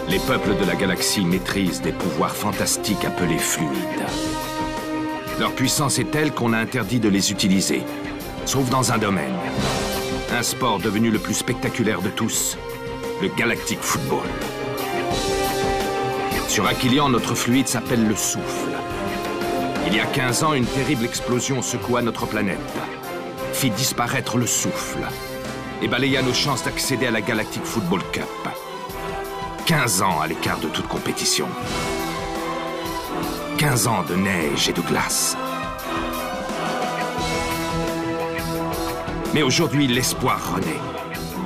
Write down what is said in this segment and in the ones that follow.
Les peuples de la galaxie maîtrisent des pouvoirs fantastiques appelés fluides. Leur puissance est telle qu'on a interdit de les utiliser, sauf dans un domaine. Un sport devenu le plus spectaculaire de tous, le Galactic Football. Sur Aquilian, notre fluide s'appelle le souffle. Il y a 15 ans, une terrible explosion secoua notre planète, fit disparaître le souffle et balaya nos chances d'accéder à la Galactic Football Cup. 15 ans à l'écart de toute compétition. 15 ans de neige et de glace. Mais aujourd'hui, l'espoir renaît.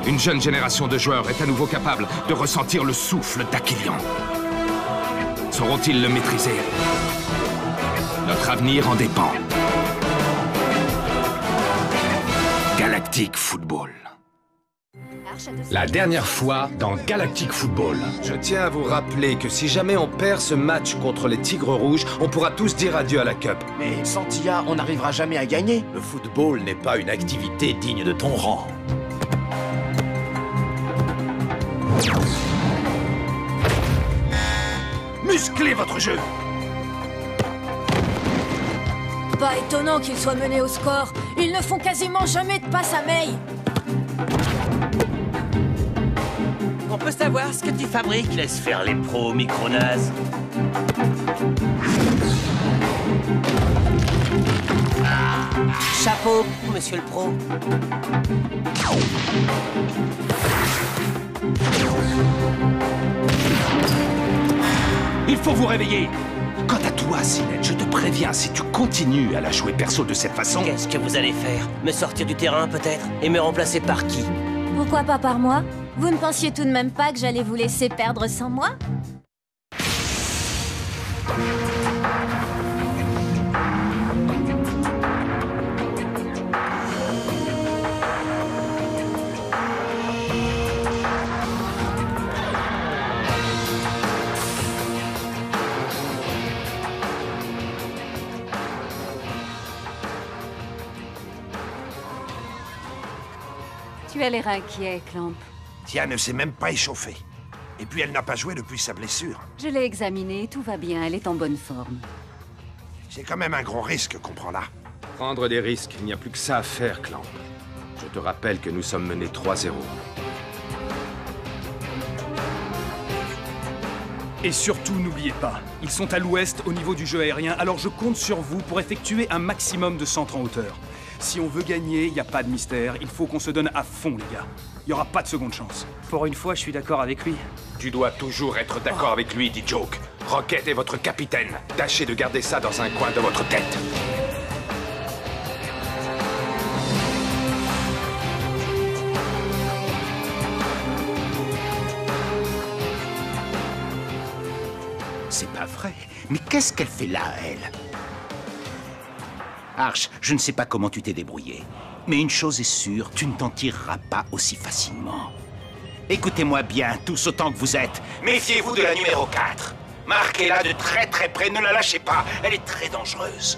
Une jeune génération de joueurs est à nouveau capable de ressentir le souffle d'Aquilian. Sauront-ils le maîtriser? Notre avenir en dépend. Galactic Football. La dernière fois dans Galactic Football. Je tiens à vous rappeler que si jamais on perd ce match contre les Tigres Rouges, on pourra tous dire adieu à la Cup. Mais sans Tia, on n'arrivera jamais à gagner. Le football n'est pas une activité digne de ton rang. Musclez votre jeu! Pas étonnant qu'ils soient menés au score. Ils ne font quasiment jamais de passe à May. On peut savoir ce que tu fabriques? Laisse faire les pros, Micronase. Chapeau, monsieur le pro. Il faut vous réveiller! Quant à toi, Sinette, je te préviens, si tu continues à la jouer perso de cette façon... Qu'est-ce que vous allez faire? Me sortir du terrain, peut-être? Et me remplacer par qui? Pourquoi pas par moi? Vous ne pensiez tout de même pas que j'allais vous laisser perdre sans moi? Tu as l'air inquiet, Clamp. Tia ne s'est même pas échauffée. Et puis elle n'a pas joué depuis sa blessure. Je l'ai examinée, tout va bien, elle est en bonne forme. C'est quand même un gros risque qu'on prend là. Prendre des risques, il n'y a plus que ça à faire, Clamp. Je te rappelle que nous sommes menés 3-0. Et surtout, n'oubliez pas, ils sont à l'ouest au niveau du jeu aérien, alors je compte sur vous pour effectuer un maximum de centres en hauteur. Si on veut gagner, il n'y a pas de mystère, il faut qu'on se donne à fond, les gars. Il n'y aura pas de seconde chance. Pour une fois, je suis d'accord avec lui. Tu dois toujours être d'accord avec lui, dit Joke. Rocket est votre capitaine. Tâchez de garder ça dans un coin de votre tête. C'est pas vrai. Mais qu'est-ce qu'elle fait là, elle? Arch, je ne sais pas comment tu t'es débrouillé. Mais une chose est sûre, tu ne t'en tireras pas aussi facilement. Écoutez-moi bien, tous autant que vous êtes. Méfiez-vous de la numéro 4. Marquez-la de très très près, ne la lâchez pas. Elle est très dangereuse.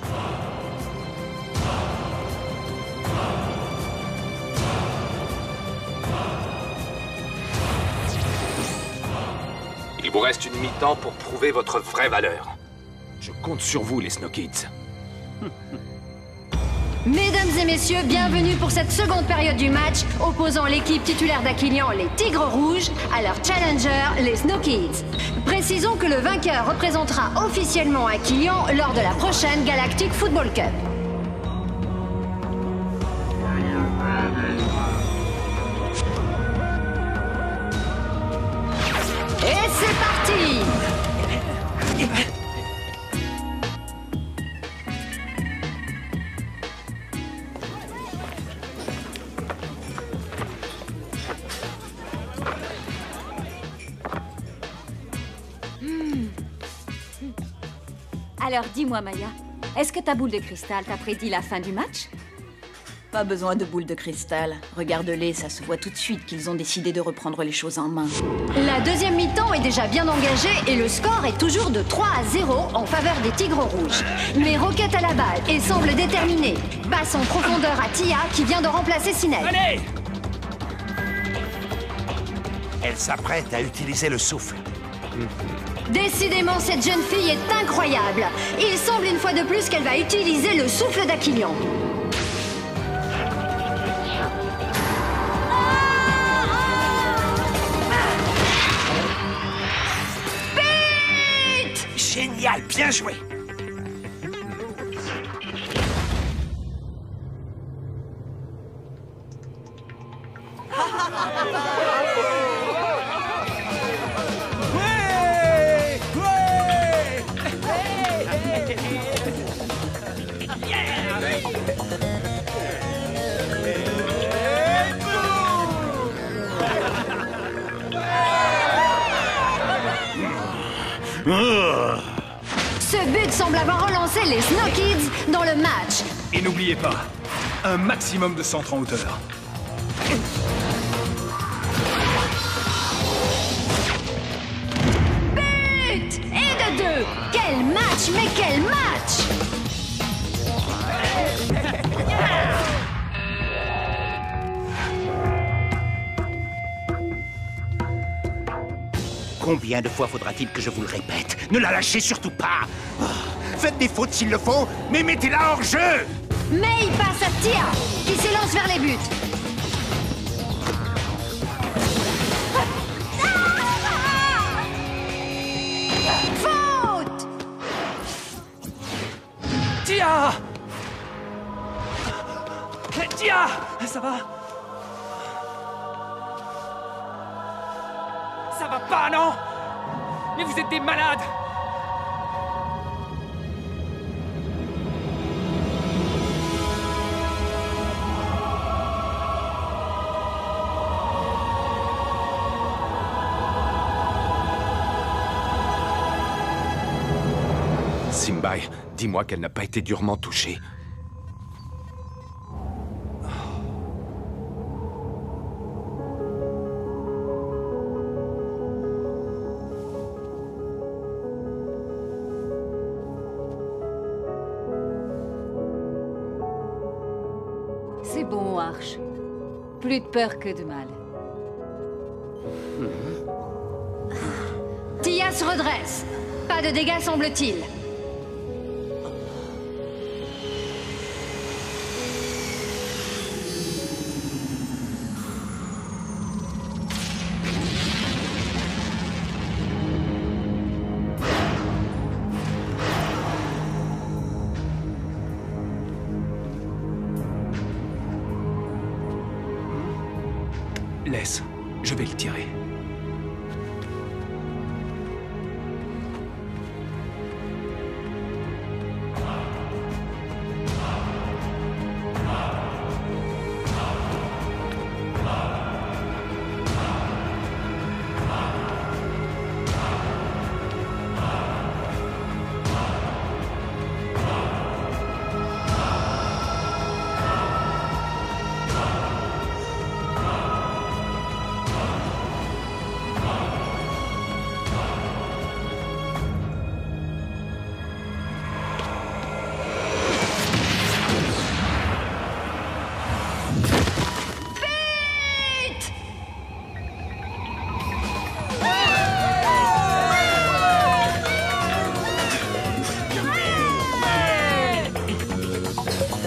Il vous reste une mi-temps pour prouver votre vraie valeur. Je compte sur vous, les Snow Kids. Mesdames et messieurs, bienvenue pour cette seconde période du match opposant l'équipe titulaire d'Aquilian, les Tigres Rouges, à leur challenger, les Snow Kids. Précisons que le vainqueur représentera officiellement Aquilian lors de la prochaine Galactic Football Cup. Et c'est parti! Alors dis-moi, Maya, est-ce que ta boule de cristal t'a prédit la fin du match? Pas besoin de boule de cristal. Regarde-les, ça se voit tout de suite qu'ils ont décidé de reprendre les choses en main. La deuxième mi-temps est déjà bien engagée et le score est toujours de 3-0 en faveur des Tigres Rouges. Mais Rocket à la balle et semble déterminé. Passe en profondeur à Tia qui vient de remplacer Sinel. Allez! Elle s'apprête à utiliser le souffle. Décidément, cette jeune fille est incroyable. Il semble une fois de plus qu'elle va utiliser le souffle d'Aquilion. Vite! Génial, bien joué. Ce but semble avoir relancé les Snow Kids dans le match. Et n'oubliez pas, un maximum de centres en hauteur. But! Et de deux! Quel match, mais quel match! Combien de fois faudra-t-il que je vous le répète? Ne la lâchez surtout pas. Oh, faites des fautes s'il le faut, mais mettez-la hors jeu. Mais il passe à Tia, qui s'élance vers les buts. Faute! Tia! Tia! Ça va? Ça va pas, non? Mais vous êtes des malades! Simbai, dis-moi qu'elle n'a pas été durement touchée. C'est bon, Arch. Plus de peur que de mal. Tia se redresse. Pas de dégâts, semble-t-il. Laisse, je vais le tirer.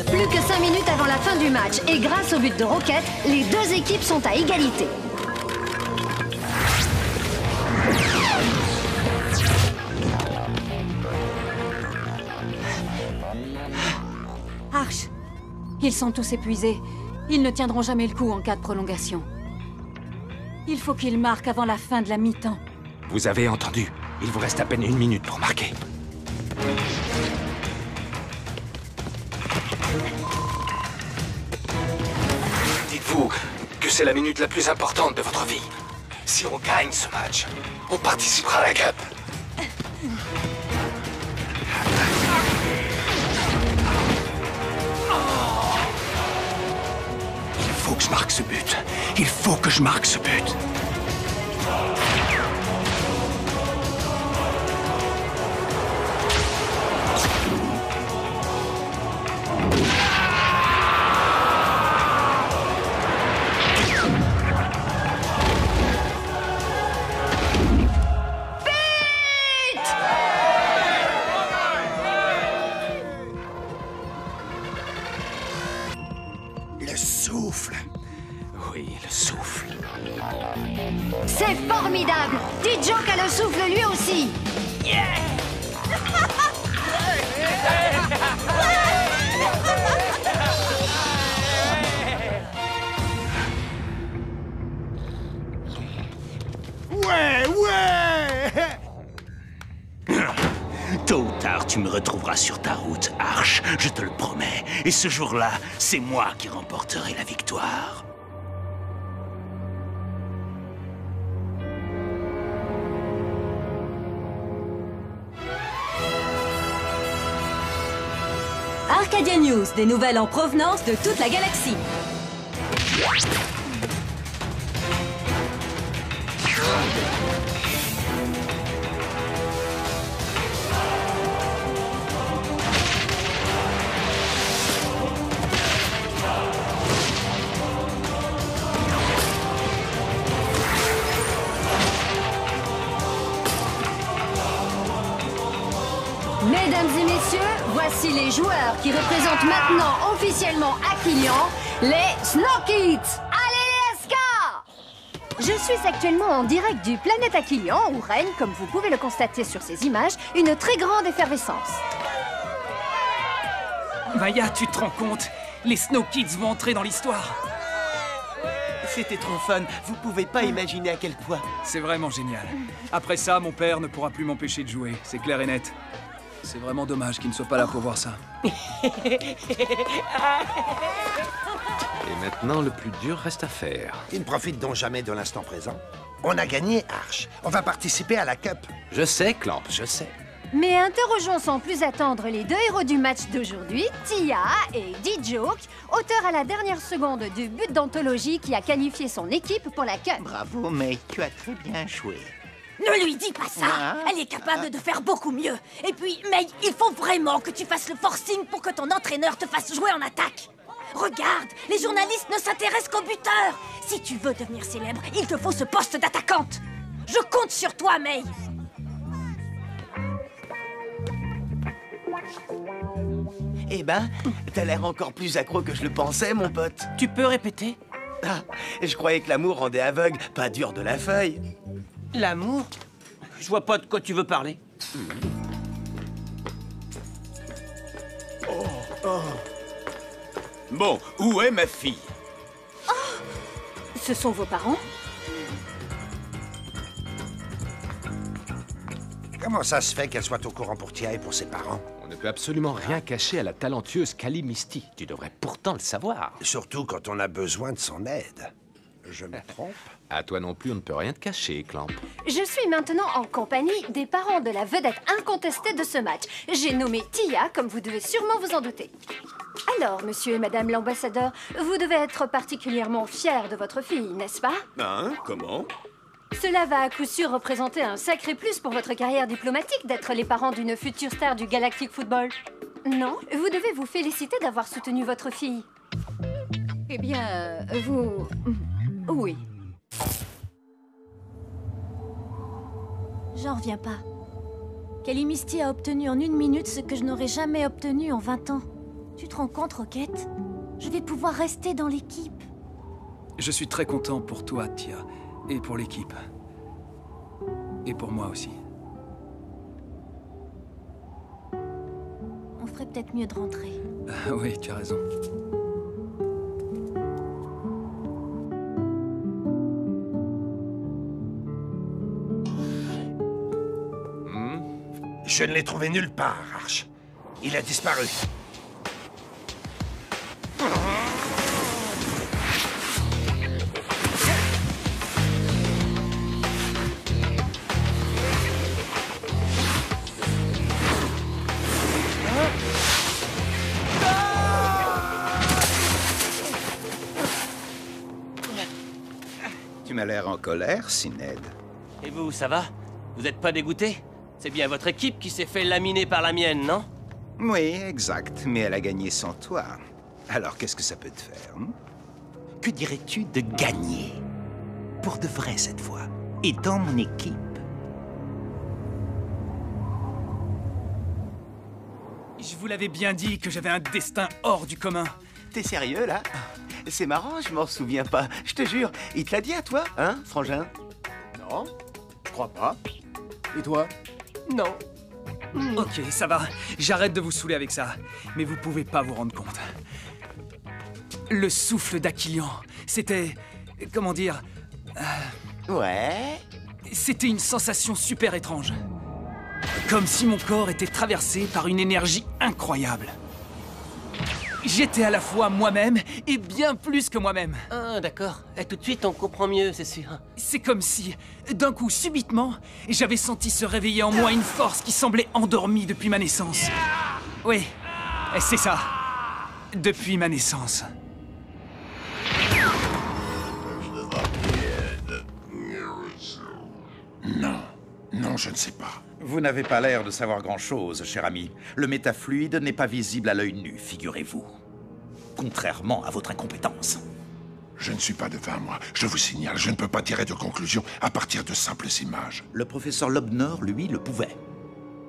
Plus que 5 minutes avant la fin du match, et grâce au but de Rocket, les deux équipes sont à égalité. Arch, ils sont tous épuisés. Ils ne tiendront jamais le coup en cas de prolongation. Il faut qu'ils marquent avant la fin de la mi-temps. Vous avez entendu? Il vous reste à peine 1 minute pour marquer. Dites-vous que c'est la minute la plus importante de votre vie. Si on gagne ce match, on participera à la Cup. Il faut que je marque ce but. Il faut que je marque ce but. Oui, le souffle. C'est formidable! T-Joke a le souffle lui aussi! Ouais, ouais! Tôt ou tard, tu me retrouveras sur ta route, Arch, je te le promets. Et ce jour-là, c'est moi qui remporterai la victoire. Arcadia News, des nouvelles en provenance de toute la galaxie. Mesdames et messieurs, voici les joueurs qui représentent maintenant officiellement Aquilian, les Snow Kids. Allez les SK! Je suis actuellement en direct du planète Aquilian où règne, comme vous pouvez le constater sur ces images, une très grande effervescence. Maya, tu te rends compte? Les Snow Kids vont entrer dans l'histoire. C'était trop fun, vous pouvez pas imaginer à quel point. C'est vraiment génial. Après ça, mon père ne pourra plus m'empêcher de jouer, c'est clair et net. C'est vraiment dommage qu'il ne soit pas là pour voir ça. Et maintenant, le plus dur reste à faire. Ils ne profitent donc jamais de l'instant présent. On a gagné, Arch. On va participer à la Cup. Je sais, Clamp, je sais. Mais interrogeons sans plus attendre les deux héros du match d'aujourd'hui, Tia et D-Joke, auteurs à la dernière seconde du but d'anthologie qui a qualifié son équipe pour la Cup. Bravo, May, tu as très bien joué. Ne lui dis pas ça! Elle est capable de faire beaucoup mieux. Et puis, May, il faut vraiment que tu fasses le forcing pour que ton entraîneur te fasse jouer en attaque. Regarde, les journalistes ne s'intéressent qu'aux buteurs. Si tu veux devenir célèbre, il te faut ce poste d'attaquante. Je compte sur toi, May. Eh ben, t'as l'air encore plus accro que je le pensais, mon pote. Tu peux répéter? Ah, je croyais que l'amour rendait aveugle, pas dur de la feuille. L'amour? Je vois pas de quoi tu veux parler. Bon, où est ma fille? Ce sont vos parents? Comment ça se fait qu'elle soit au courant pour Tia et pour ses parents? On ne peut absolument rien cacher à la talentueuse Kali Misty. Tu devrais pourtant le savoir. Surtout quand on a besoin de son aide. Je me trompe? À toi non plus, on ne peut rien te cacher, Clamp. Je suis maintenant en compagnie des parents de la vedette incontestée de ce match. J'ai nommé Tia, comme vous devez sûrement vous en douter. Alors, monsieur et madame l'ambassadeur, vous devez être particulièrement fiers de votre fille, n'est-ce pas? Hein? Comment? Cela va à coup sûr représenter un sacré plus pour votre carrière diplomatique d'être les parents d'une future star du Galactic Football. Non? Vous devez vous féliciter d'avoir soutenu votre fille. Eh bien, vous... Oui. J'en reviens pas. Kali Misty a obtenu en 1 minute ce que je n'aurais jamais obtenu en 20 ans. Tu te rends compte, Rocket? Je vais pouvoir rester dans l'équipe. Je suis très content pour toi, Tia, et pour l'équipe. Et pour moi aussi. On ferait peut-être mieux de rentrer. Oui, tu as raison. Je ne l'ai trouvé nulle part, Arch. Il a disparu. Tu m'as l'air en colère, Sined. Et vous, ça va? Vous n'êtes pas dégoûté? C'est bien votre équipe qui s'est fait laminer par la mienne, non? Oui, exact. Mais elle a gagné sans toi. Alors, qu'est-ce que ça peut te faire? Que dirais-tu de gagner? Pour de vrai, cette fois. Et dans mon équipe. Je vous l'avais bien dit que j'avais un destin hors du commun. T'es sérieux, là? C'est marrant, je m'en souviens pas. Je te jure, il te l'a dit à toi, hein, frangin? Non, je crois pas. Et toi? Non. Ok, ça va. J'arrête de vous saouler avec ça. Mais vous pouvez pas vous rendre compte. Le souffle d'Aquilian, c'était... Comment dire... Ouais. C'était une sensation super étrange. Comme si mon corps était traversé par une énergie incroyable. J'étais à la fois moi-même et bien plus que moi-même. Ah, d'accord. Et tout de suite, on comprend mieux, c'est sûr. C'est comme si, d'un coup, subitement, j'avais senti se réveiller en moi une force qui semblait endormie depuis ma naissance. Oui, c'est ça. Depuis ma naissance. Non. Non, je ne sais pas. Vous n'avez pas l'air de savoir grand-chose, cher ami. Le métafluide n'est pas visible à l'œil nu, figurez-vous. Contrairement à votre incompétence. Je ne suis pas devin, moi. Je vous signale, je ne peux pas tirer de conclusion à partir de simples images. Le professeur Lobnor, lui, le pouvait.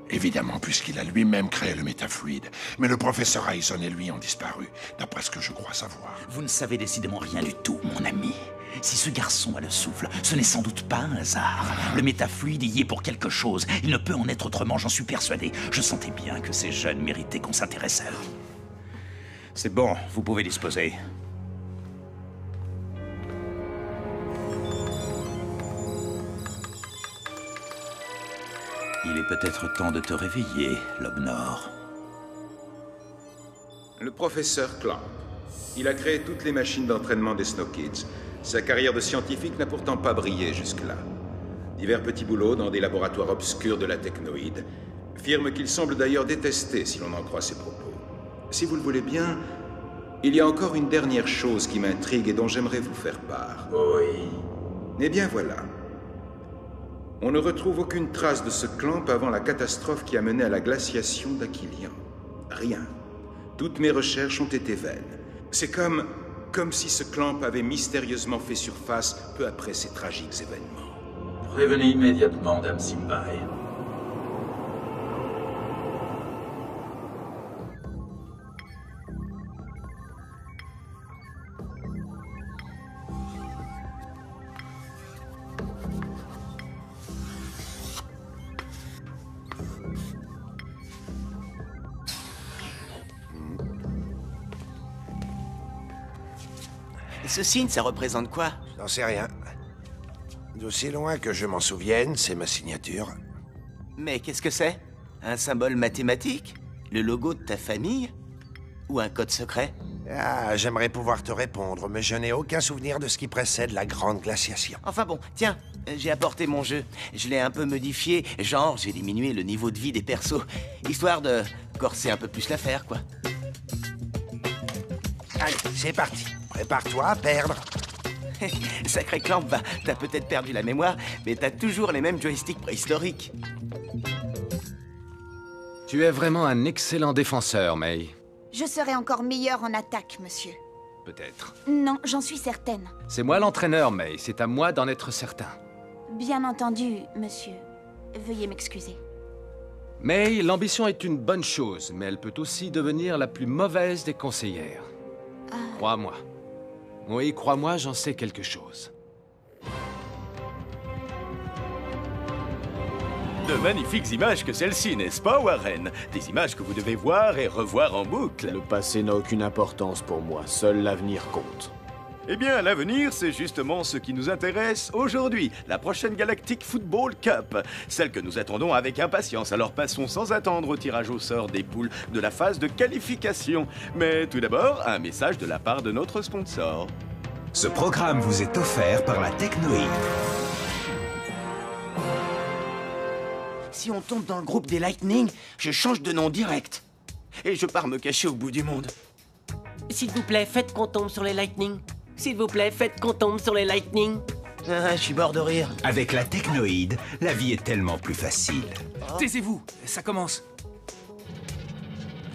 Évidemment, puisqu'il a lui-même créé le métafluide. Mais le professeur Hyson et lui ont disparu, d'après ce que je crois savoir. Vous ne savez décidément rien du tout, mon ami. Si ce garçon a le souffle, ce n'est sans doute pas un hasard. Le métafluide y est pour quelque chose. Il ne peut en être autrement, j'en suis persuadé. Je sentais bien que ces jeunes méritaient qu'on s'intéresse à eux. C'est bon, vous pouvez disposer. Il est peut-être temps de te réveiller, Lobnor. Le professeur Clamp. Il a créé toutes les machines d'entraînement des Snow Kids. Sa carrière de scientifique n'a pourtant pas brillé jusque-là. Divers petits boulots dans des laboratoires obscurs de la technoïde. Firme qu'il semble d'ailleurs détester si l'on en croit ses propos. Si vous le voulez bien, il y a encore une dernière chose qui m'intrigue et dont j'aimerais vous faire part. Oui. Eh bien voilà. On ne retrouve aucune trace de ce Clamp avant la catastrophe qui a mené à la glaciation d'Aquilian. Rien. Toutes mes recherches ont été vaines. C'est comme si ce Clamp avait mystérieusement fait surface peu après ces tragiques événements. Prévenez immédiatement, Dame Simbai. Ce signe, ça représente quoi? J'en sais rien. D'aussi loin que je m'en souvienne, c'est ma signature. Mais qu'est-ce que c'est? Un symbole mathématique? Le logo de ta famille? Ou un code secret? Ah, j'aimerais pouvoir te répondre, mais je n'ai aucun souvenir de ce qui précède la grande glaciation. Enfin bon, tiens, j'ai apporté mon jeu. Je l'ai un peu modifié, genre j'ai diminué le niveau de vie des persos, histoire de corser un peu plus l'affaire, quoi. Allez, c'est parti. Prépare-toi à perdre. Sacré Clamp, bah, t'as peut-être perdu la mémoire, mais t'as toujours les mêmes joysticks préhistoriques. Tu es vraiment un excellent défenseur, May. Je serai encore meilleur en attaque, monsieur. Peut-être. Non, j'en suis certaine. C'est moi l'entraîneur, May. C'est à moi d'en être certain. Bien entendu, monsieur. Veuillez m'excuser. May, l'ambition est une bonne chose, mais elle peut aussi devenir la plus mauvaise des conseillères. Crois-moi. Oui, crois-moi, j'en sais quelque chose. De magnifiques images que celles-ci, n'est-ce pas, Warren? Des images que vous devez voir et revoir en boucle. Le passé n'a aucune importance pour moi, seul l'avenir compte. Eh bien, l'avenir, c'est justement ce qui nous intéresse aujourd'hui, la prochaine Galactic Football Cup, celle que nous attendons avec impatience. Alors passons sans attendre au tirage au sort des poules de la phase de qualification. Mais tout d'abord, un message de la part de notre sponsor. Ce programme vous est offert par la Technoïde. Si on tombe dans le groupe des Lightning, je change de nom direct. Et je pars me cacher au bout du monde. S'il vous plaît, faites qu'on tombe sur les Lightning. S'il vous plaît, faites qu'on tombe sur les Lightning. Ah, je suis mort de rire. Avec la Technoïde, la vie est tellement plus facile. Taisez-vous, ça commence.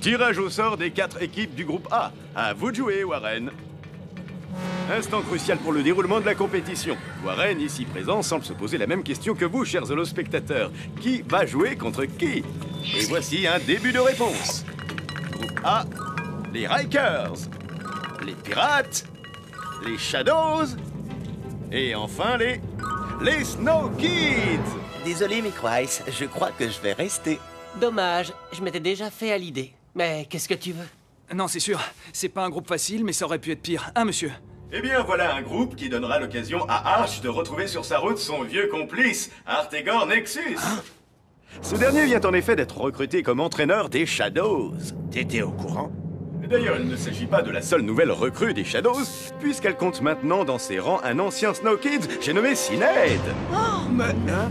Tirage au sort des 4 équipes du groupe A. À vous de jouer, Warren. Instant crucial pour le déroulement de la compétition. Warren, ici présent, semble se poser la même question que vous, chers holospectateurs. Qui va jouer contre qui? Et voici un début de réponse. Groupe A, les Rikers. Les Pirates, les Shadows, et enfin les Snow Kids. Désolé, Micro Ice, je crois que je vais rester. Dommage, je m'étais déjà fait à l'idée. Mais qu'est-ce que tu veux? Non, c'est sûr. C'est pas un groupe facile, mais ça aurait pu être pire. Hein, monsieur? Eh bien, voilà un groupe qui donnera l'occasion à Arch de retrouver sur sa route son vieux complice, Artegor Nexus. Ce dernier vient en effet d'être recruté comme entraîneur des Shadows. T'étais au courant? D'ailleurs, il ne s'agit pas de la seule nouvelle recrue des Shadows, puisqu'elle compte maintenant dans ses rangs un ancien Snow Kid, j'ai nommé Sinead. Oh, mais... Hein?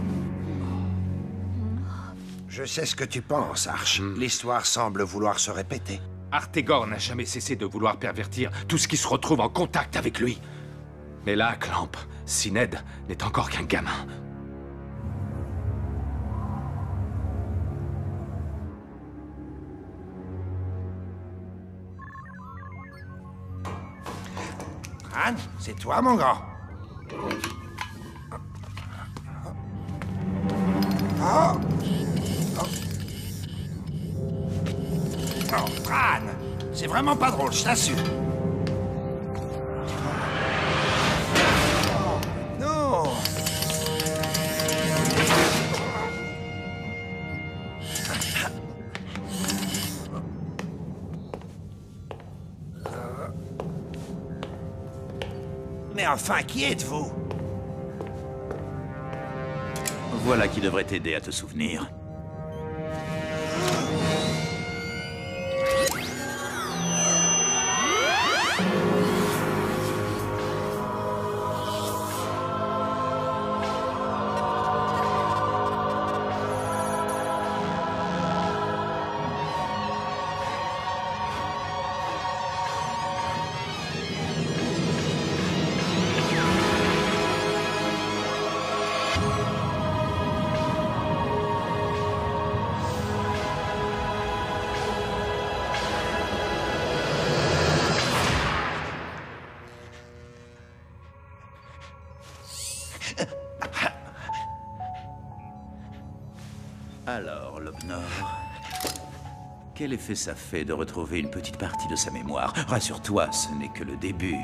Je sais ce que tu penses, Arch. L'histoire semble vouloir se répéter. Artegor n'a jamais cessé de vouloir pervertir tout ce qui se retrouve en contact avec lui. Mais là, Clamp, Sinead n'est encore qu'un gamin. Anne, c'est toi, mon grand. Oh. Oh, Fran, c'est vraiment pas drôle, je t'assure. Oh, non. Mais enfin, qui êtes-vous? Voilà qui devrait t'aider à te souvenir. Alors, Lobnor, quel effet ça fait de retrouver une petite partie de sa mémoire? Rassure-toi, ce n'est que le début.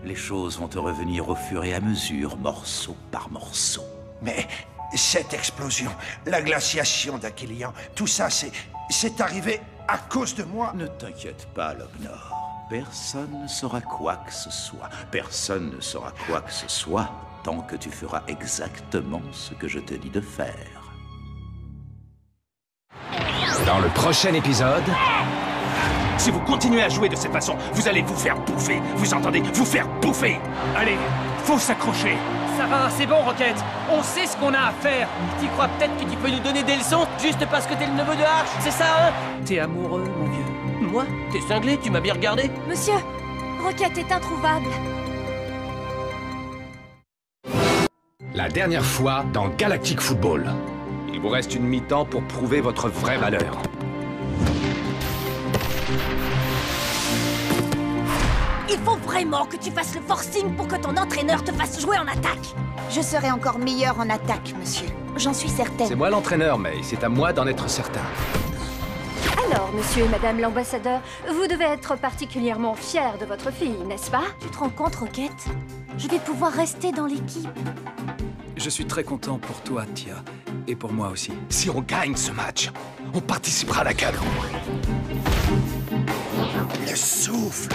Les choses vont te revenir au fur et à mesure, morceau par morceau. Mais cette explosion, la glaciation d'Aquilian, tout ça, c'est arrivé à cause de moi. Ne t'inquiète pas, Lobnor. Personne ne saura quoi que ce soit. Personne ne saura quoi que ce soit tant que tu feras exactement ce que je te dis de faire. Dans le prochain épisode... Si vous continuez à jouer de cette façon, vous allez vous faire bouffer. Vous entendez? Vous faire bouffer. Allez, faut s'accrocher. Ça va, c'est bon, Rocket. On sait ce qu'on a à faire. Tu crois peut-être que tu peux nous donner des leçons juste parce que t'es le neveu de Arch, c'est ça, hein? T'es amoureux, mon vieux. Moi? T'es cinglé? Tu m'as bien regardé? Monsieur, Rocket est introuvable. La dernière fois dans Galactic Football. Il vous reste une mi-temps pour prouver votre vraie valeur. Il faut vraiment que tu fasses le forcing pour que ton entraîneur te fasse jouer en attaque. Je serai encore meilleur en attaque, monsieur. J'en suis certaine. C'est moi l'entraîneur, mais c'est à moi d'en être certain. Alors, monsieur et madame l'ambassadeur, vous devez être particulièrement fiers de votre fille, n'est-ce pas? Tu te rends compte, Rocket? Je vais pouvoir rester dans l'équipe. Je suis très content pour toi, Tia. Et pour moi aussi. Si on gagne ce match, on participera à la Cup. Le souffle.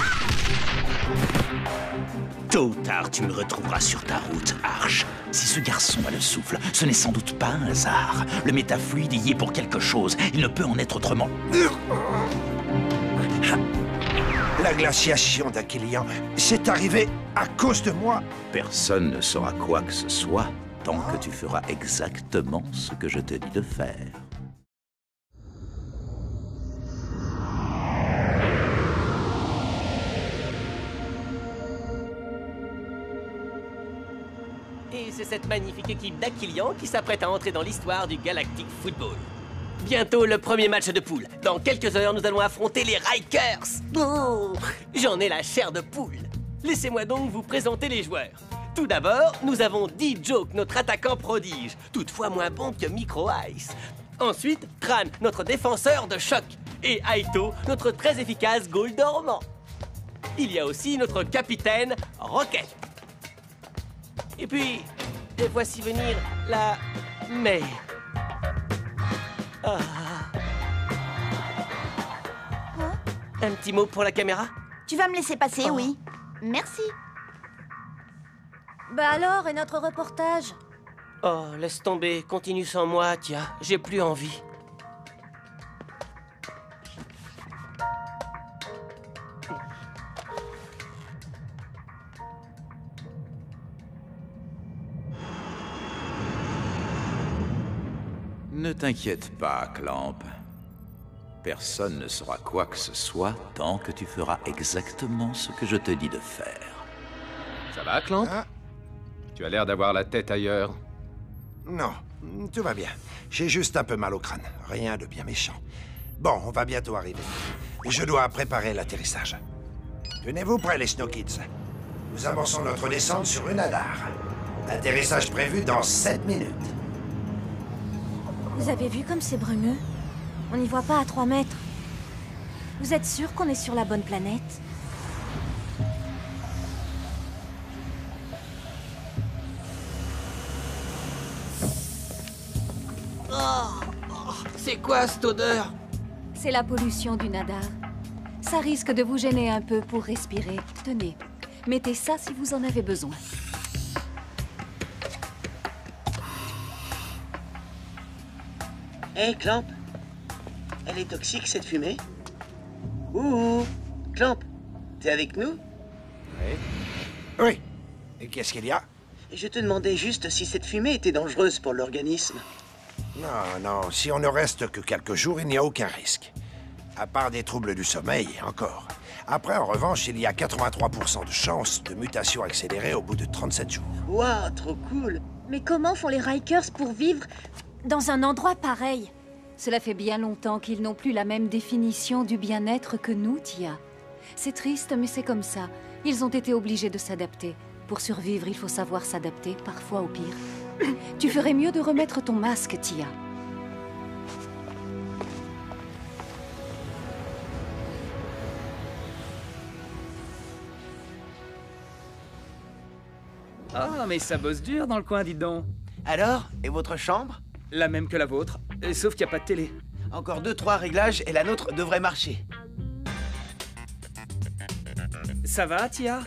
Tôt ou tard, tu me retrouveras sur ta route, Arch. Si ce garçon a le souffle, ce n'est sans doute pas un hasard. Le métafluide y est pour quelque chose. Il ne peut en être autrement. La glaciation d'Aquilian, c'est arrivé à cause de moi. Personne ne saura quoi que ce soit tant que tu feras exactement ce que je te dis de faire. Et c'est cette magnifique équipe d'Aquilian qui s'apprête à entrer dans l'histoire du Galactic Football. Bientôt le premier match de poule. Dans quelques heures, nous allons affronter les Rikers. Oh, j'en ai la chair de poule. Laissez-moi donc vous présenter les joueurs. Tout d'abord, nous avons D-Joke, notre attaquant prodige, toutefois moins bon que Micro Ice. Ensuite, Tran, notre défenseur de choc. Et Aito, notre très efficace goal dormant. il y a aussi notre capitaine Rocket. Et puis, voici venir la May. Ah. Un petit mot pour la caméra? Tu vas me laisser passer, oui. Merci. Bah alors, et notre reportage? Oh, laisse tomber, continue sans moi, Tia. J'ai plus envie. Ne t'inquiète pas, Clamp. Personne ne saura quoi que ce soit tant que tu feras exactement ce que je te dis de faire. Ça va, Clamp? Tu as l'air d'avoir la tête ailleurs. Non, tout va bien. J'ai juste un peu mal au crâne. Rien de bien méchant. Bon, on va bientôt arriver. Je dois préparer l'atterrissage. Tenez-vous prêts, les Snow Kids. Nous amorçons notre descente sur une Hadar. Atterrissage prévu dans 7 minutes. Vous avez vu comme c'est brumeux? On n'y voit pas à 3 mètres. Vous êtes sûr qu'on est sur la bonne planète? C'est quoi cette odeur? C'est la pollution du Nadar. Ça risque de vous gêner un peu pour respirer. Tenez, mettez ça si vous en avez besoin. Hé, Clamp. Elle est toxique, cette fumée? Ouh, Clamp, t'es avec nous? Oui. Oui. Et qu'est-ce qu'il y a? Je te demandais juste si cette fumée était dangereuse pour l'organisme. Non, non, si on ne reste que quelques jours, il n'y a aucun risque. À part des troubles du sommeil, encore. Après, en revanche, il y a 83% de chances de mutation accélérée au bout de 37 jours. Waouh, trop cool! Mais comment font les Rikers pour vivre dans un endroit pareil? Cela fait bien longtemps qu'ils n'ont plus la même définition du bien-être que nous, Tia. C'est triste, mais c'est comme ça. Ils ont été obligés de s'adapter. Pour survivre, il faut savoir s'adapter, parfois au pire. Tu ferais mieux de remettre ton masque, Tia. Ah, mais ça bosse dur dans le coin, dites donc. Alors, et votre chambre? La même que la vôtre, sauf qu'il n'y a pas de télé. Encore 2-3 réglages et la nôtre devrait marcher. Ça va, Tia?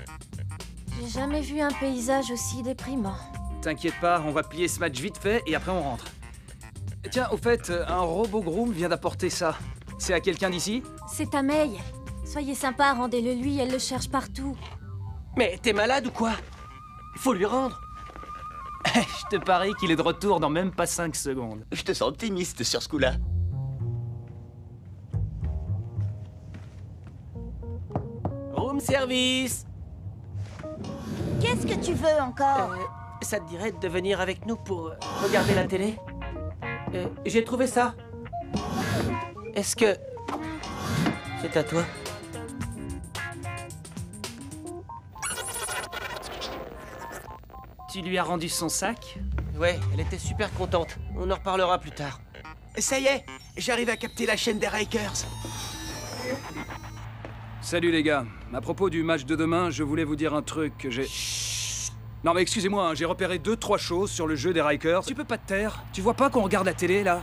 J'ai jamais vu un paysage aussi déprimant. T'inquiète pas, on va plier ce match vite fait et après on rentre. Tiens, au fait, un robot groom vient d'apporter ça. C'est à quelqu'un d'ici? C'est à May. Soyez sympa, rendez-le lui, elle le cherche partout. Mais t'es malade ou quoi? Il faut lui rendre. Je te parie qu'il est de retour dans même pas 5 secondes. Je te sens optimiste sur ce coup-là. Room service. Qu'est-ce que tu veux encore? Ça te dirait de venir avec nous pour regarder la télé? J'ai trouvé ça. Est-ce que... c'est à toi? Tu lui as rendu son sac? Ouais, elle était super contente. On en reparlera plus tard. Ça y est, j'arrive à capter la chaîne des Rikers. Salut les gars. À propos du match de demain, je voulais vous dire un truc que j'ai... Non mais excusez-moi, hein, j'ai repéré 2-3 choses sur le jeu des Rikers. Tu peux pas te taire? Tu vois pas qu'on regarde la télé, là?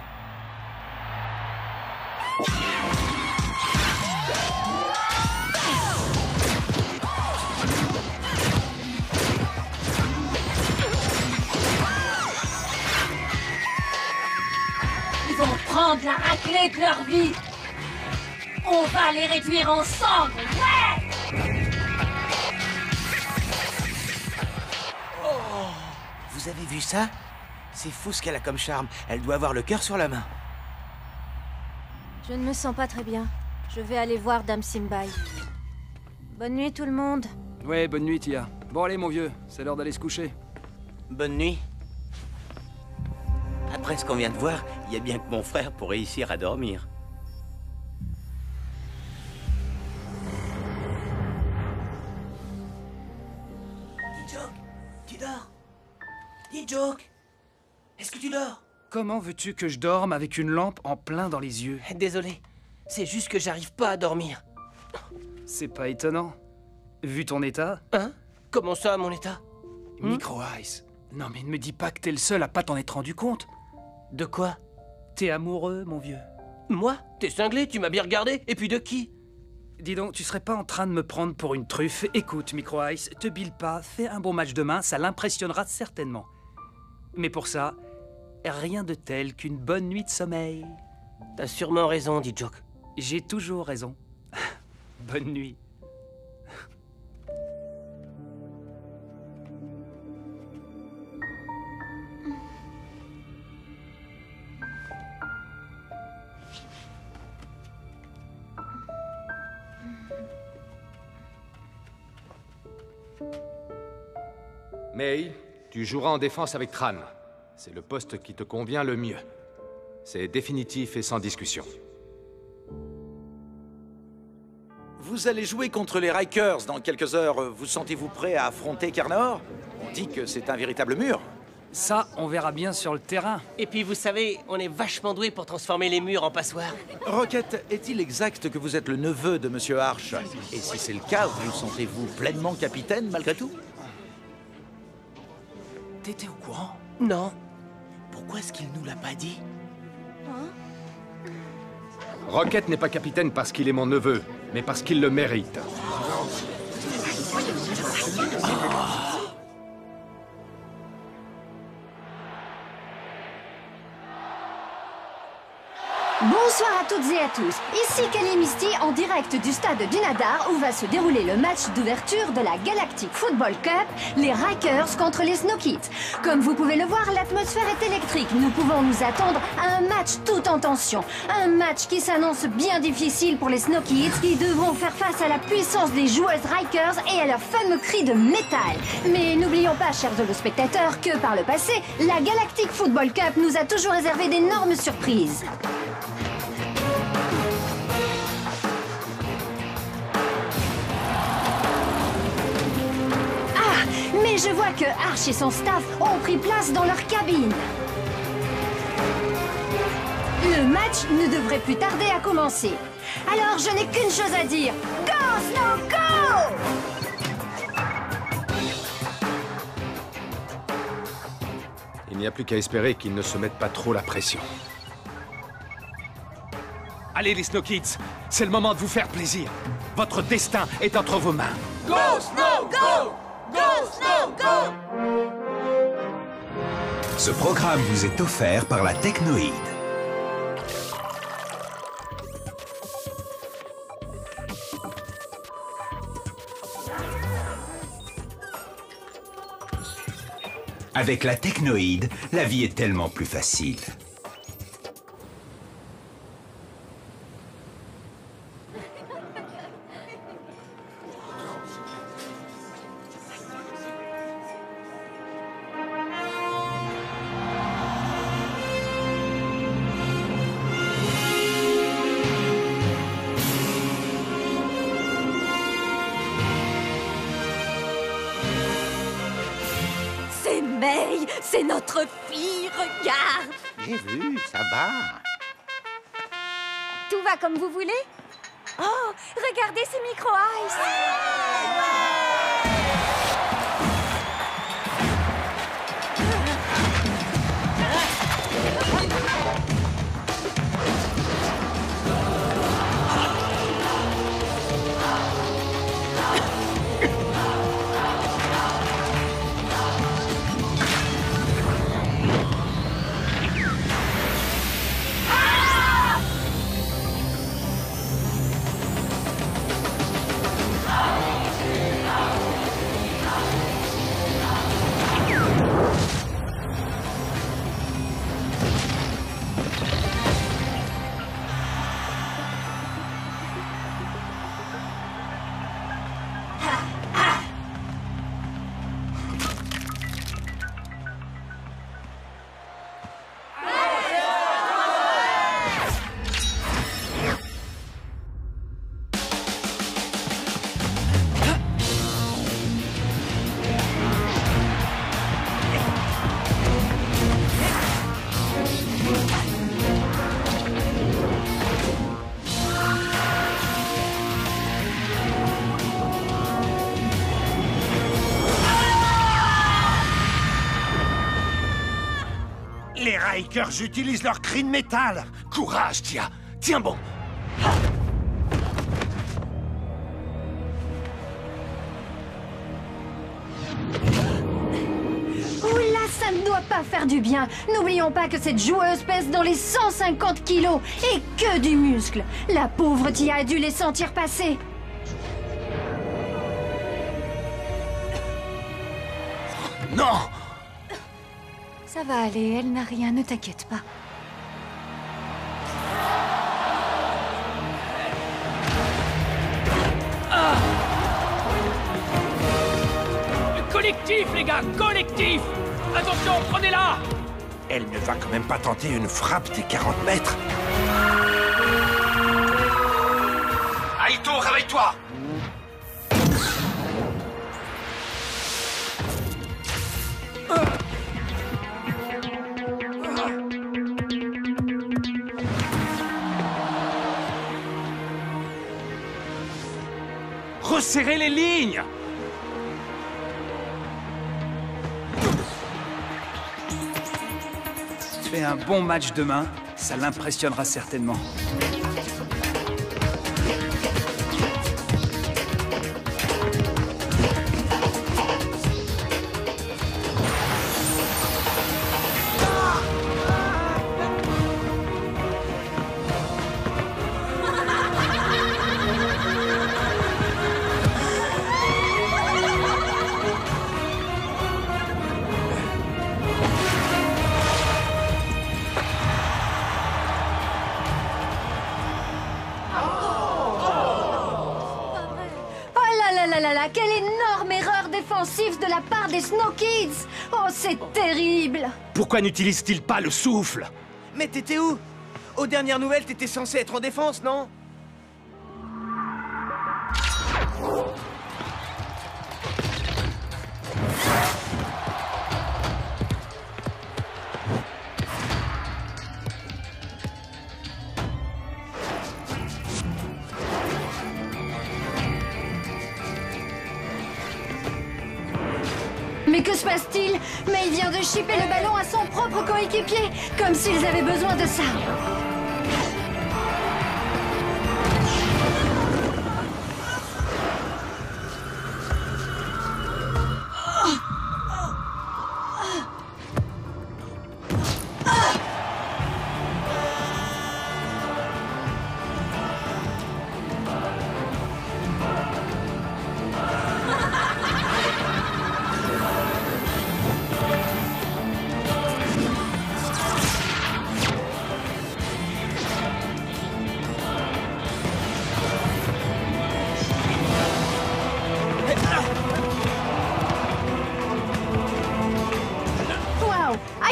Ils vont prendre la raclée de leur vie. On va les réduire en cendres, ouais! Vous avez vu ça? C'est fou ce qu'elle a comme charme. Elle doit avoir le cœur sur la main. Je ne me sens pas très bien. Je vais aller voir Dame Simbai. Bonne nuit tout le monde. Ouais, bonne nuit, Tia. Bon allez, mon vieux, c'est l'heure d'aller se coucher. Bonne nuit. Après ce qu'on vient de voir, il y a bien que mon frère pour réussir à dormir. Joke, tu dors? Dis Joke, est-ce que tu dors? Comment veux-tu que je dorme avec une lampe en plein dans les yeux? Désolé, c'est juste que j'arrive pas à dormir. C'est pas étonnant. Vu ton état. Hein? Comment ça, mon état? Micro Ice. Non mais ne me dis pas que t'es le seul à pas t'en être rendu compte. De quoi? T'es amoureux, mon vieux. Moi? T'es cinglé, tu m'as bien regardé. Et puis de qui? Dis donc, tu serais pas en train de me prendre pour une truffe? Écoute, Micro Ice, te bile pas, fais un bon match demain, ça l'impressionnera certainement. Mais pour ça, rien de tel qu'une bonne nuit de sommeil. T'as sûrement raison, dit Joke. J'ai toujours raison. Bonne nuit. May, tu joueras en défense avec Tran. C'est le poste qui te convient le mieux. C'est définitif et sans discussion. Vous allez jouer contre les Rikers dans quelques heures. Vous sentez-vous prêt à affronter Carnor? On dit que c'est un véritable mur. Ça, on verra bien sur le terrain. Et puis, vous savez, on est vachement doué pour transformer les murs en passoires. Rocket, est-il exact que vous êtes le neveu de Monsieur Arch? Et si c'est le cas, vous sentez-vous pleinement capitaine malgré tout? T'étais au courant? Non. Pourquoi est-ce qu'il nous l'a pas dit? Rocket n'est pas capitaine parce qu'il est mon neveu, mais parce qu'il le mérite. Bonsoir à toutes et à tous, ici Kelly Misty en direct du stade du Nadar où va se dérouler le match d'ouverture de la Galactic Football Cup, les Rikers contre les Snow Kids. Comme vous pouvez le voir, l'atmosphère est électrique, nous pouvons nous attendre à un match tout en tension. Un match qui s'annonce bien difficile pour les Snow Kids qui devront faire face à la puissance des joueuses Rikers et à leur fameux cri de métal. Mais n'oublions pas, chers spectateurs, que par le passé, la Galactic Football Cup nous a toujours réservé d'énormes surprises. Mais je vois que Arch et son staff ont pris place dans leur cabine. Le match ne devrait plus tarder à commencer. Alors je n'ai qu'une chose à dire. Go, Snow, go! Il n'y a plus qu'à espérer qu'ils ne se mettent pas trop la pression. Allez les Snow Kids, c'est le moment de vous faire plaisir. Votre destin est entre vos mains. Go, Snow, go! Go, Snow, go! Ce programme vous est offert par la Technoïde. Avec la Technoïde, la vie est tellement plus facile. C'est notre fille, regarde! J'ai vu, ça va. Tout va comme vous voulez? Oh, regardez ces micro-ice! Les Rikers utilisent leur cri de métal. Courage, Tia. Tiens bon. Oula, ça ne doit pas faire du bien. N'oublions pas que cette joueuse pèse dans les 150 kilos et que du muscle. La pauvre Tia a dû les sentir passer. Non! Ça va aller, elle n'a rien, ne t'inquiète pas. Ah! Collectif, les gars, collectif! Attention, prenez-la! Elle ne va quand même pas tenter une frappe des 40 mètres. Aito, réveille-toi! Resserrez les lignes! Fais un bon match demain, ça l'impressionnera certainement. Quelle énorme erreur défensive de la part des Snow Kids! Oh, c'est terrible! Pourquoi n'utilise-t-il pas le souffle? Mais t'étais où? Aux dernières nouvelles, t'étais censé être en défense, non? Mais que se passe-t-il? Mais il vient de chipper le ballon à son propre coéquipier, comme s'ils avaient besoin de ça.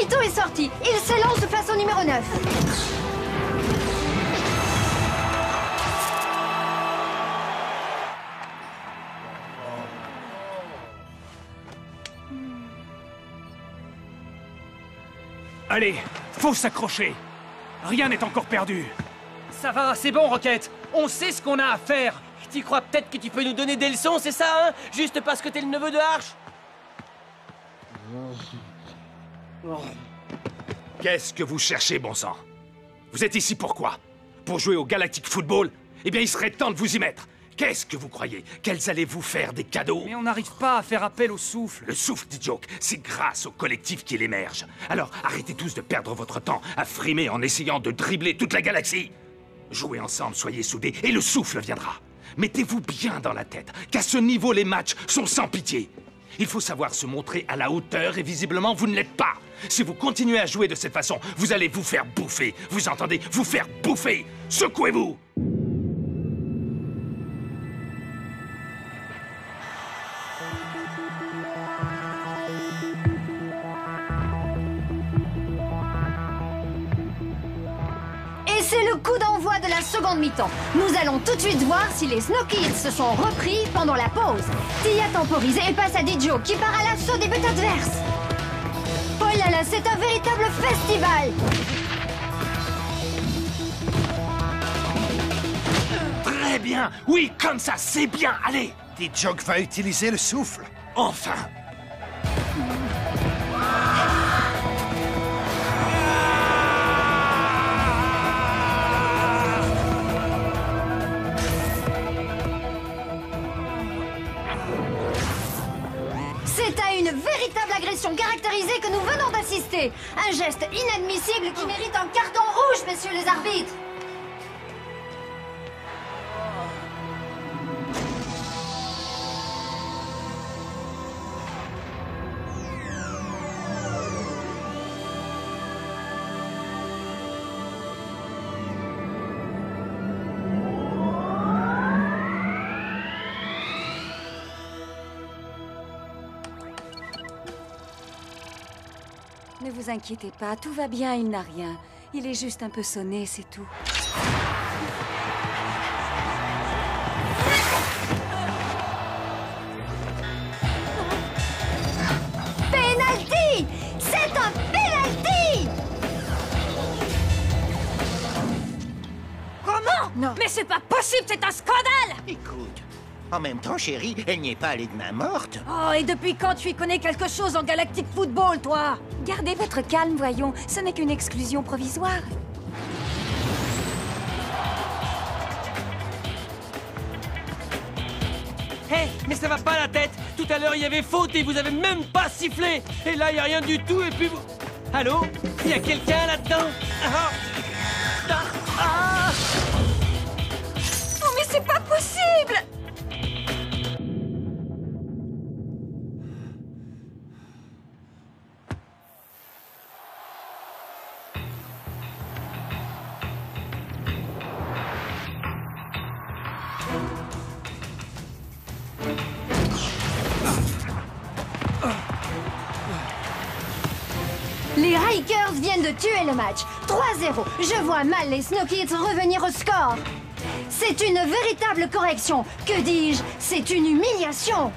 Aito est sorti. Il s'élance face au numéro 9. Allez, faut s'accrocher. Rien n'est encore perdu. Ça va, c'est bon, Rocket. On sait ce qu'on a à faire. Tu crois peut-être que tu peux nous donner des leçons, c'est ça, hein? Juste parce que t'es le neveu de Arch? Qu'est-ce que vous cherchez, bon sang? Vous êtes ici pourquoi? Pour jouer au Galactic Football? Eh bien, il serait temps de vous y mettre. Qu'est-ce que vous croyez? Qu'elles allaient vous faire des cadeaux? Mais on n'arrive pas à faire appel au souffle. Le souffle, dit Joke, c'est grâce au collectif qu'il émerge. Alors, arrêtez tous de perdre votre temps à frimer en essayant de dribbler toute la galaxie. Jouez ensemble, soyez soudés, et le souffle viendra. Mettez-vous bien dans la tête qu'à ce niveau, les matchs sont sans pitié. Il faut savoir se montrer à la hauteur, et visiblement, vous ne l'êtes pas. Si vous continuez à jouer de cette façon, vous allez vous faire bouffer. Vous entendez? Vous faire bouffer. Secouez-vous! C'est le coup d'envoi de la seconde mi-temps. Nous allons tout de suite voir si les Snow Kids se sont repris pendant la pause. Tia temporise et passe à Dijo qui part à l'assaut des buts adverses. Oh là là, c'est un véritable festival! Très bien! Oui, comme ça, c'est bien! Allez! Dijo va utiliser le souffle. Enfin! caractérisé que nous venons d'assister. Un geste inadmissible qui mérite un carton rouge, messieurs les arbitres. Ne vous inquiétez pas, tout va bien, il n'a rien. Il est juste un peu sonné, c'est tout. Penalty! C'est un penalty! Comment? Non. Mais c'est pas possible, c'est un scandale! Écoute, en même temps, chérie, elle n'y est pas allée de main morte. Oh, et depuis quand tu y connais quelque chose en Galactic Football, toi? Gardez votre calme, voyons. Ce n'est qu'une exclusion provisoire. Hé, mais ça va pas la tête! Tout à l'heure, il y avait faute et vous avez même pas sifflé! Et là, il y a rien du tout et puis vous... Allô? Il y a quelqu'un là-dedans? Oh, mais c'est pas possible! Les Rikers viennent de tuer le match. 3-0. Je vois mal les Snow Kids revenir au score. C'est une véritable correction. Que dis-je? C'est une humiliation.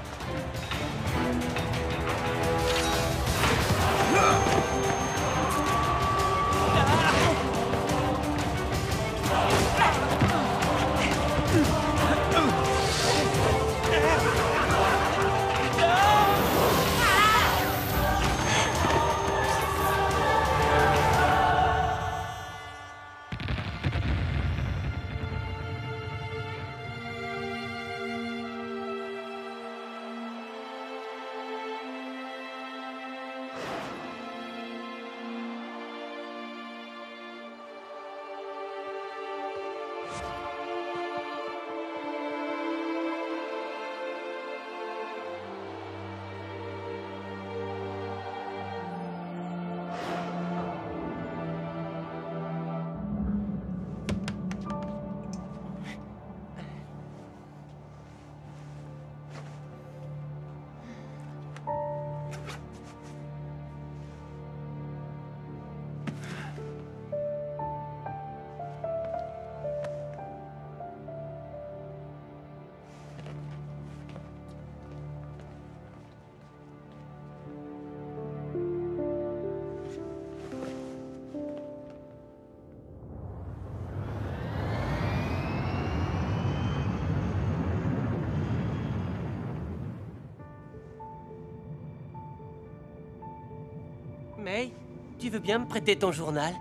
May, tu veux bien me prêter ton journal?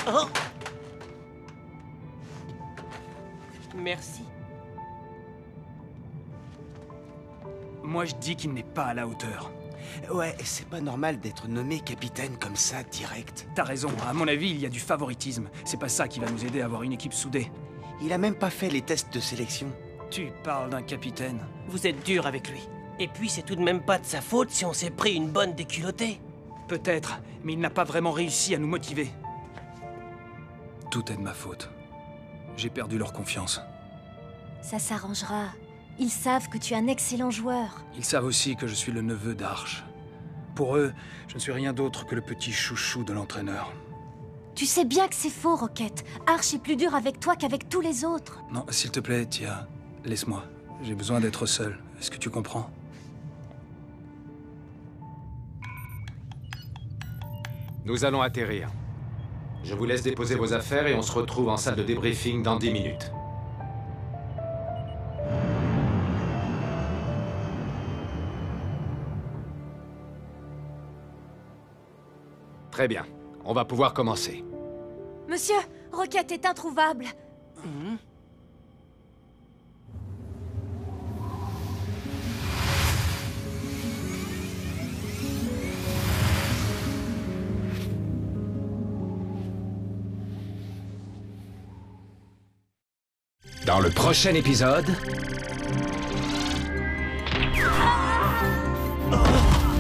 Oh! Merci. Moi, je dis qu'il n'est pas à la hauteur. Ouais, c'est pas normal d'être nommé capitaine comme ça, direct. T'as raison, à mon avis, il y a du favoritisme. C'est pas ça qui va nous aider à avoir une équipe soudée. Il a même pas fait les tests de sélection. Tu parles d'un capitaine. Vous êtes dur avec lui. Et puis, c'est tout de même pas de sa faute si on s'est pris une bonne déculottée. Peut-être, mais il n'a pas vraiment réussi à nous motiver. Tout est de ma faute. J'ai perdu leur confiance. Ça s'arrangera. Ils savent que tu es un excellent joueur. Ils savent aussi que je suis le neveu d'Arch. Pour eux, je ne suis rien d'autre que le petit chouchou de l'entraîneur. Tu sais bien que c'est faux, Rocket. Arch est plus dur avec toi qu'avec tous les autres. Non, s'il te plaît, Tia, laisse-moi. J'ai besoin d'être seul. Est-ce que tu comprends? Nous allons atterrir. Je vous laisse déposer vos affaires et on se retrouve en salle de débriefing dans 10 minutes. Très bien. On va pouvoir commencer. Monsieur, Rocket est introuvable. Dans le prochain épisode...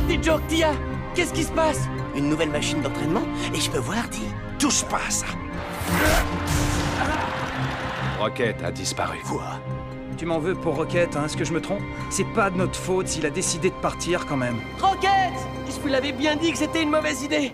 Des jokes, Tia! Qu'est-ce qui se passe? Une nouvelle machine d'entraînement? Et je peux voir, Di? Touche pas à ça! Rocket a disparu. Quoi? Tu m'en veux pour Rocket, hein? Est-ce que je me trompe? C'est pas de notre faute s'il a décidé de partir quand même. Rocket! Je vous l'avais bien dit que c'était une mauvaise idée!